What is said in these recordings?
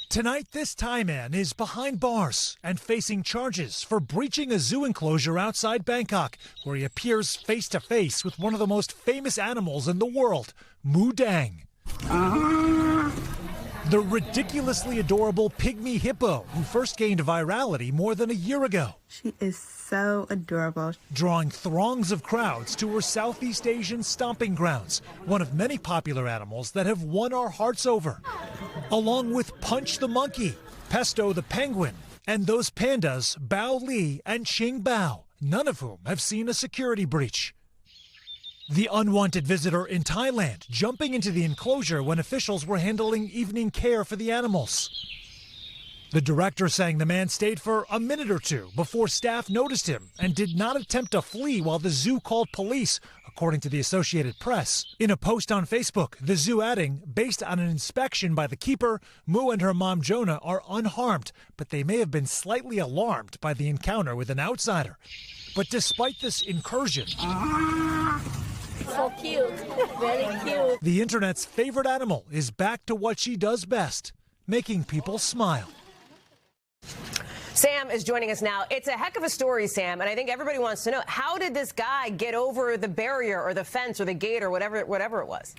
Tonight, this Thai man is behind bars and facing charges for breaching a zoo enclosure outside Bangkok, where he appears face to face with one of the most famous animals in the world, Moo Deng. The ridiculously adorable pygmy hippo, who first gained virality more than a year ago. She is so adorable. Drawing throngs of crowds to her Southeast Asian stomping grounds, one of many popular animals that have won our hearts over. Along with Punch the monkey, Pesto the penguin, and those pandas, Bao Li and Ching Bao, none of whom have seen a security breach. The unwanted visitor in Thailand jumping into the enclosure when officials were handling evening care for the animals. The director saying the man stayed for a minute or two before staff noticed him and did not attempt to flee while the zoo called police, according to the Associated Press. In a post on Facebook, the zoo adding, based on an inspection by the keeper, Moo and her mom Jonah are unharmed, but they may have been slightly alarmed by the encounter with an outsider. But despite this incursion, so cute, very cute. The internet's favorite animal is back to what she does best, making people smile. Sam is joining us now. It's a heck of a story, Sam, and I think everybody wants to know, how did this guy get over the barrier or the fence or the gate or whatever it was?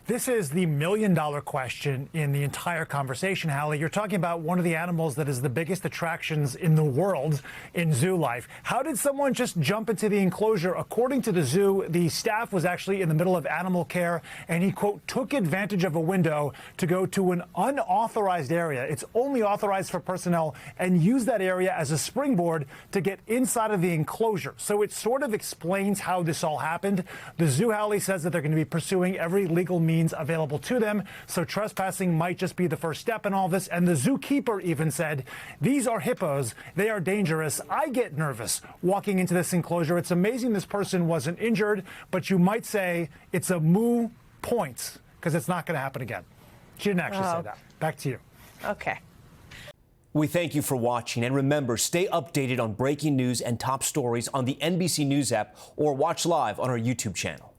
This is the million-dollar question in the entire conversation, Hallie. You're talking about one of the animals that is the biggest attractions in the world in zoo life. How did someone just jump into the enclosure? According to the zoo, the staff was actually in the middle of animal care, and he, quote, took advantage of a window to go to an unauthorized area. It's only authorized for personnel, and use that area as a springboard to get inside of the enclosure. So it sort of explains how this all happened. The zoo, Hallie, says that they're going to be pursuing every legal means available to them, so trespassing might just be the first step in all this. And the zookeeper even said, these are hippos, they are dangerous. I get nervous walking into this enclosure. It's amazing this person wasn't injured, but you might say it's a moo points, because it's not going to happen again. She didn't actually say that. Back to you. Okay. We thank you for watching, and remember, stay updated on breaking news and top stories on the NBC News app or watch live on our YouTube channel.